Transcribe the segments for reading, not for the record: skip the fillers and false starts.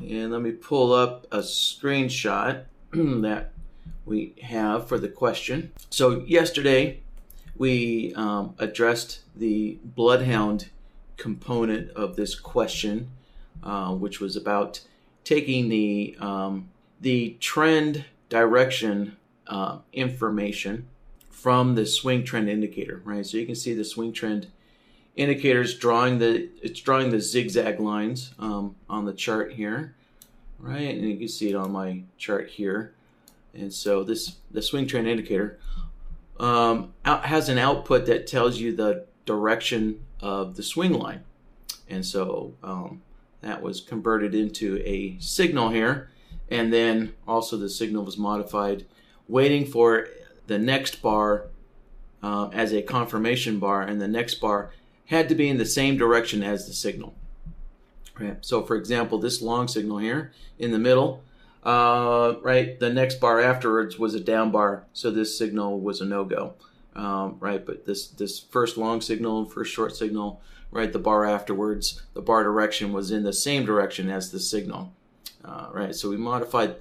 and let me pull up a screenshot that we have for the question. So yesterday we addressed the BloodHound component of this question, which was about taking the trend direction information from the swing trend indicator, right? So you can see the swing trend indicator is drawing the zigzag lines on the chart here, right? And you can see it on my chart here. And so the swing trend indicator has an output that tells you the direction of the swing line. And so that was converted into a signal here. And then also the signal was modified, waiting for the next bar as a confirmation bar, and the next bar had to be in the same direction as the signal. Right? So for example, this long signal here in the middle, right, the next bar afterwards was a down bar, so this signal was a no-go. Right, but this first long signal and first short signal, right, the bar afterwards, the bar direction was in the same direction as the signal. Right, so we modified,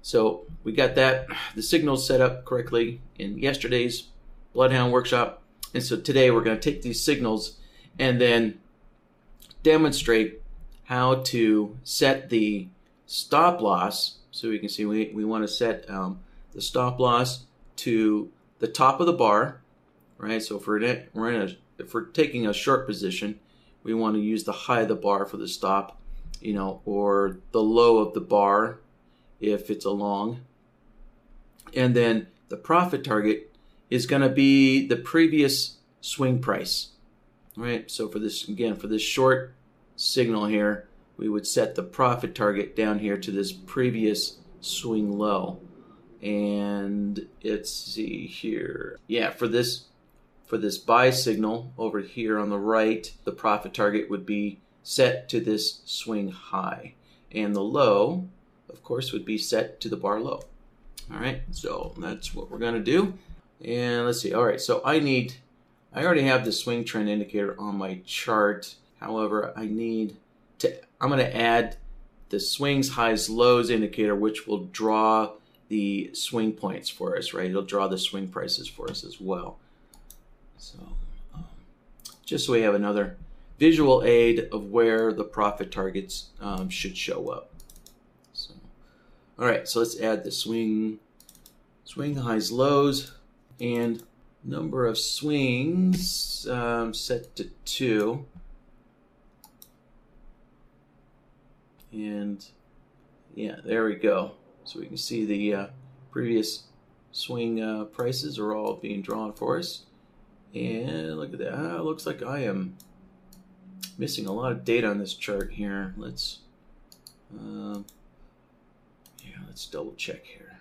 so we got that, the signals set up correctly in yesterday's BloodHound workshop. And so today we're going to take these signals and then demonstrate how to set the stop loss. So we can see we want to set the stop loss to the top of the bar, right? So if we're taking a short position, we want to use the high of the bar for the stop, or the low of the bar if it's a long. And then the profit target is going to be the previous swing price, right? So for this, again, for this short signal here, we would set the profit target down here to this previous swing low. And let's see here. Yeah, for this buy signal over here on the right, the profit target would be set to this swing high. And the low, of course, would be set to the bar low. All right, so that's what we're going to do. And let's see. All right, so I already have the swing trend indicator on my chart. However, I'm going to add the swings, highs, lows indicator, which will draw the swing points for us, right? It'll draw the swing prices for us as well. So just so we have another visual aid of where the profit targets should show up. So, all right, so let's add the swing highs, lows, and number of swings set to 2. And yeah, there we go. So we can see the previous swing prices are all being drawn for us. And look at that. It looks like I am missing a lot of data on this chart here. Let's double check here.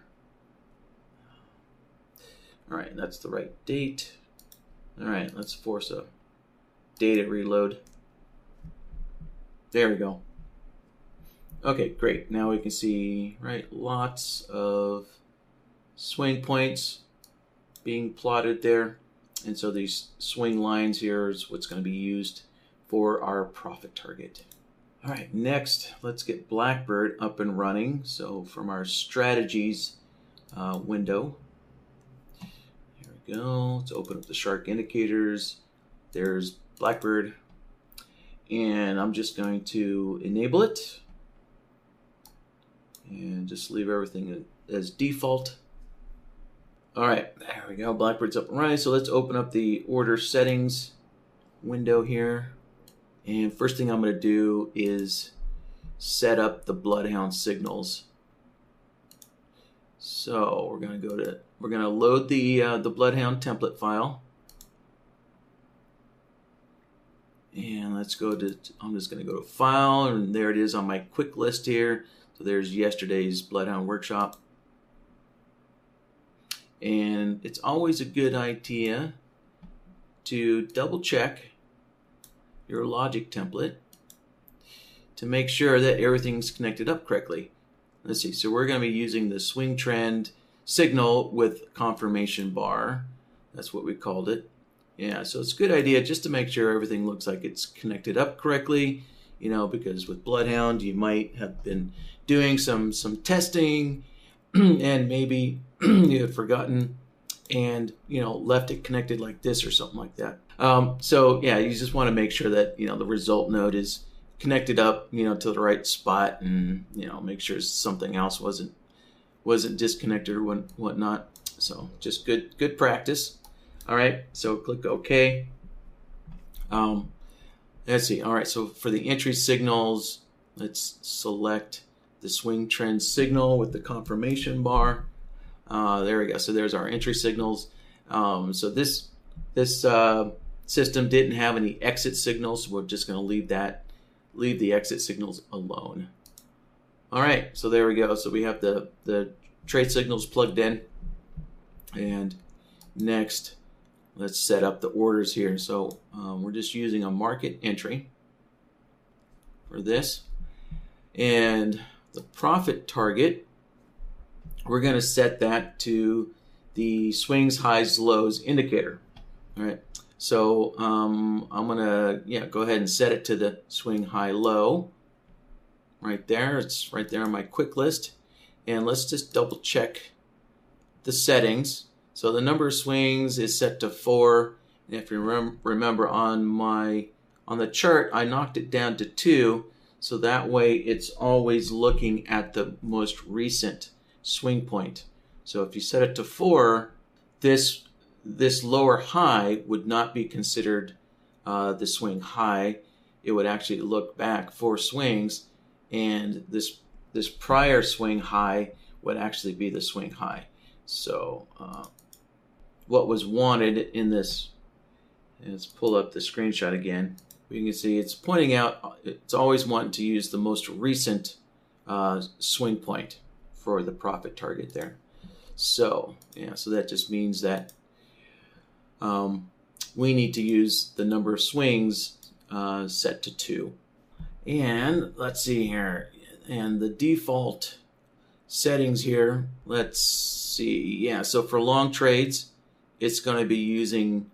All right, that's the right date. All right, let's force a data reload. There we go. Okay, great. Now we can see, right, lots of swing points being plotted there. And so these swing lines here is what's going to be used for our profit target. All right, next, let's get BlackBird up and running. So from our strategies window, here we go. Let's open up the shark indicators. There's BlackBird. And I'm just going to enable it. And just leave everything as default. All right, there we go. BlackBird's up and running. So let's open up the order settings window here. And first thing I'm going to do is set up the BloodHound signals. So we're going to load the BloodHound template file. And let's go to, I'm just going to go to File, and there it is on my quick list here. So there's yesterday's BloodHound workshop. And it's always a good idea to double check your logic template to make sure that everything's connected up correctly. Let's see, so we're going to be using the swing trend signal with confirmation bar. That's what we called it. Yeah, so it's a good idea just to make sure everything looks like it's connected up correctly because with BloodHound you might have been doing some testing and maybe you had forgotten and left it connected like this or something like that. So yeah, you just want to make sure that the result node is connected up to the right spot, and make sure something else wasn't disconnected or whatnot. So just good practice. All right, so click OK. Let's see. All right, so for the entry signals, let's select the swing trend signal with the confirmation bar. There we go. So there's our entry signals. So this system didn't have any exit signals, so we're just going to leave the exit signals alone. All right, so there we go. So we have the trade signals plugged in, and next let's set up the orders here. So we're just using a market entry for this, and the profit target, we're going to set that to the swings, highs, lows indicator. All right, so I'm going to go ahead and set it to the swing, high, low right there. It's right there on my quick list, and let's just double check the settings. So the number of swings is set to 4, and if you remember on the chart, I knocked it down to 2, so that way it's always looking at the most recent swing point. So if you set it to 4, this lower high would not be considered the swing high. It would actually look back 4 swings, and this prior swing high would actually be the swing high. So what was wanted in this, let's pull up the screenshot again. You can see it's pointing out it's always wanting to use the most recent swing point for the profit target there. So yeah, so that just means that we need to use the number of swings set to 2. And let's see here, and the default settings here, let's see. Yeah, so for long trades, it's going to be using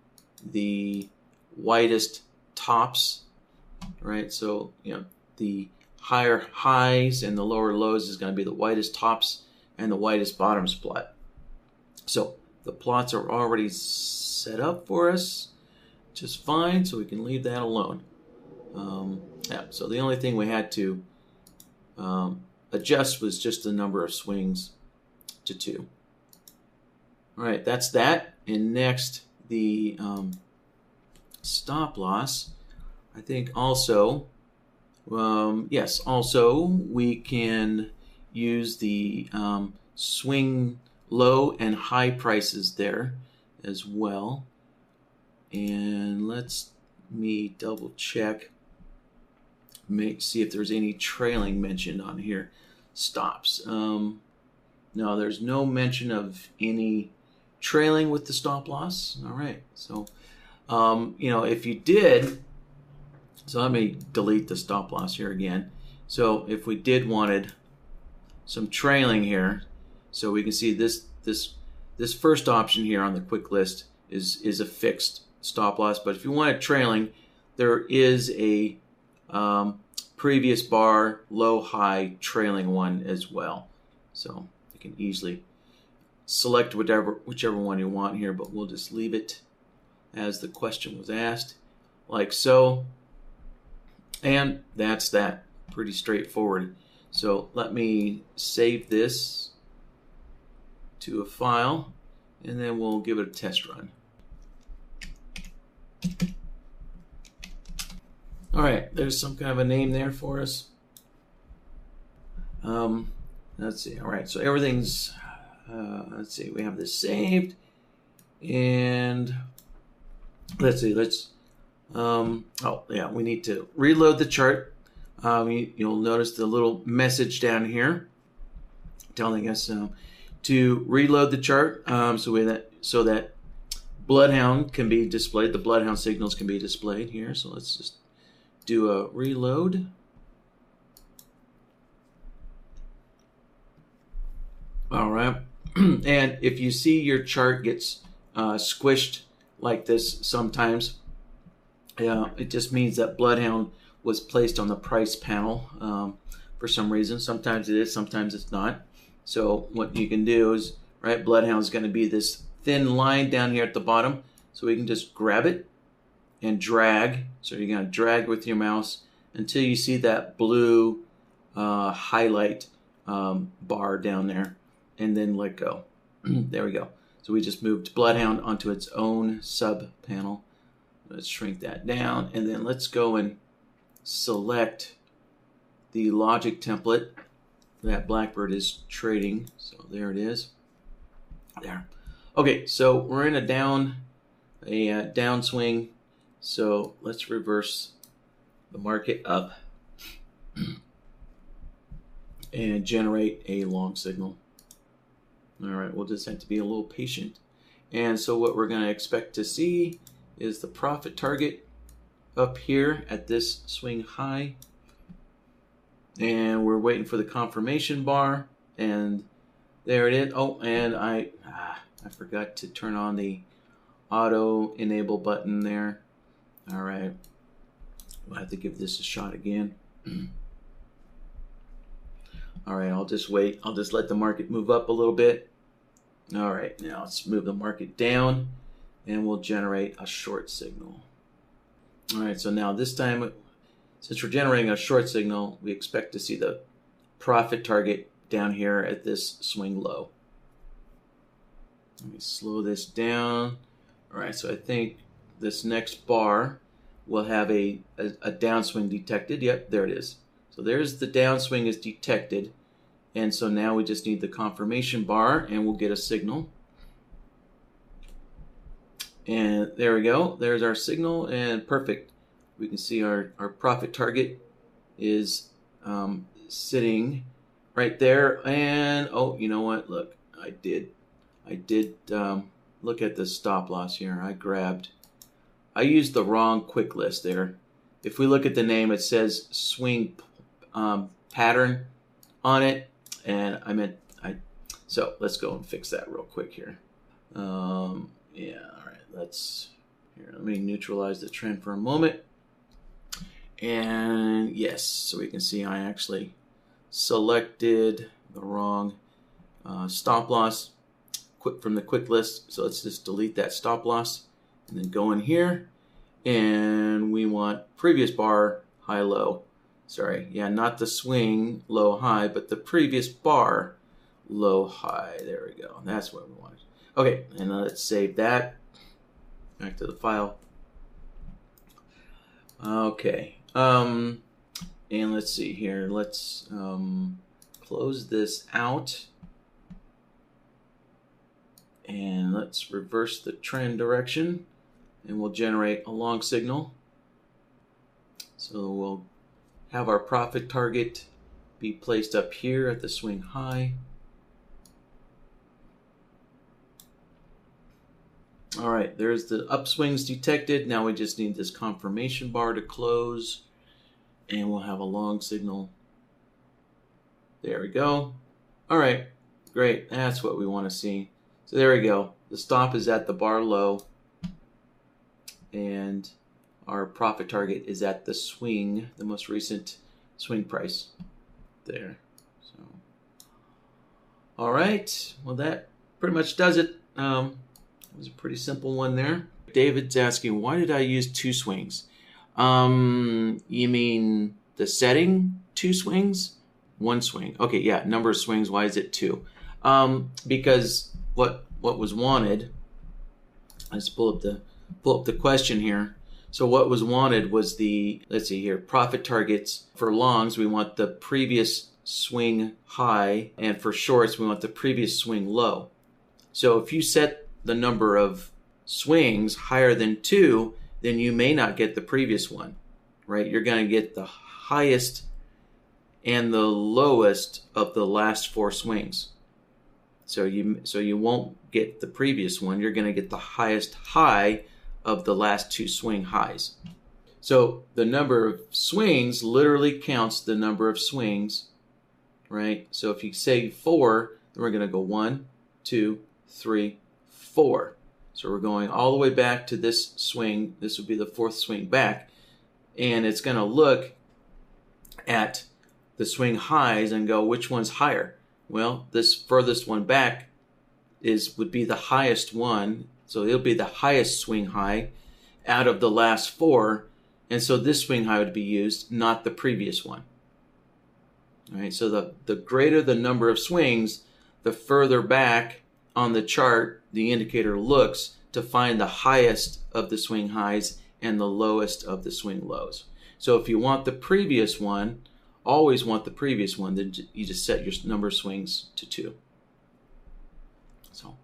the widest tops, right? So the higher highs and the lower lows is going to be the widest tops and the widest bottoms plot. So the plots are already set up for us just fine, so we can leave that alone. Yeah, so the only thing we had to adjust was just the number of swings to 2. All right, that's that. And next, the stop loss. I think also, yes, also we can use the swing low and high prices there as well. And let me double check, see if there's any trailing mentioned on here. Stops. No, there's no mention of any trailing with the stop loss. All right, so if you did, so let me delete the stop loss here again. So if we did wanted some trailing here, so we can see this first option here on the quick list is a fixed stop loss, but if you wanted trailing, there is a previous bar low high trailing one as well. So you can easily select whichever one you want here, but we'll just leave it as the question was asked, like so. And that's that. Pretty straightforward. So let me save this to a file, and then we'll give it a test run. All right, there's some kind of a name there for us. Let's see. All right, so everything's, let's see, we have this saved, and let's see, oh yeah, we need to reload the chart. You'll notice the little message down here telling us to reload the chart so that BloodHound can be displayed. The BloodHound signals can be displayed here. So let's just do a reload. All right. And if you see your chart gets squished like this sometimes, it just means that BloodHound was placed on the price panel for some reason. Sometimes it is, sometimes it's not. So what you can do is, right, BloodHound is going to be this thin line down here at the bottom. So we can just grab it and drag. So you're going to drag with your mouse until you see that blue highlight bar down there, and then let go. There we go. So we just moved BloodHound onto its own sub panel. Let's shrink that down, and then let's go and select the logic template that BlackBird is trading. So there it is. There. Okay, so we're in a downswing. So let's reverse the market up and generate a long signal. All right, we'll just have to be a little patient. And so what we're going to expect to see is the profit target up here at this swing high. And we're waiting for the confirmation bar. And there it is. Oh, and I forgot to turn on the auto enable button there. All right. We'll have to give this a shot again. All right, I'll just wait. I'll just let the market move up a little bit. All right, now let's move the market down, and we'll generate a short signal. All right, so now this time, since we're generating a short signal, we expect to see the profit target down here at this swing low. Let me slow this down. All right, so I think this next bar will have a downswing detected. Yep, there it is. So there's the downswing is detected. And so now we just need the confirmation bar, and we'll get a signal. And there we go. There's our signal, and perfect. We can see our profit target is sitting right there. And oh, you know what? Look, I did look at the stop loss here. I used the wrong quick list there. If we look at the name, it says swing pattern on it, and so let's go and fix that real quick here. Yeah, all right, let me neutralize the trend for a moment. And yes, so we can see I actually selected the wrong stop loss from the quick list. So let's just delete that stop loss and then go in here, and we want previous bar high low. Sorry, yeah, not the swing low high, but the previous bar low high. There we go. That's what we wanted. Okay, and let's save that. Back to the file. Okay, and let's see here. Let's close this out, and let's reverse the trend direction, and we'll generate a long signal. So we'll have our profit target be placed up here at the swing high. All right, there's the upswings detected. Now we just need this confirmation bar to close, and we'll have a long signal. There we go. All right, great. That's what we want to see. So there we go. The stop is at the bar low, and our profit target is at the swing, the most recent swing price there. So, all right. Well, that pretty much does it. It was a pretty simple one there. David's asking, why did I use 2 swings? You mean the setting 2 swings? 1 swing. Okay, yeah, number of swings. Why is it 2? Because what was wanted. Let's pull up the question here. So what was wanted was let's see here, profit targets. For longs, we want the previous swing high, and for shorts, we want the previous swing low. So if you set the number of swings higher than 2, then you may not get the previous one, right? You're going to get the highest and the lowest of the last 4 swings. So you won't get the previous one. You're going to get the highest high of the last 2 swing highs. So the number of swings literally counts the number of swings, right? So if you say 4, then we're going to go 1, 2, 3, 4. So we're going all the way back to this swing. This would be the 4th swing back. and it's going to look at the swing highs and go, which one's higher? Well, this furthest one back would be the highest one, so it'll be the highest swing high out of the last four, and so this swing high would be used, not the previous one. All right, so the greater the number of swings, the further back on the chart the indicator looks to find the highest of the swing highs and the lowest of the swing lows. So if you want the previous one, always want the previous one, then you just set your number of swings to 2. So.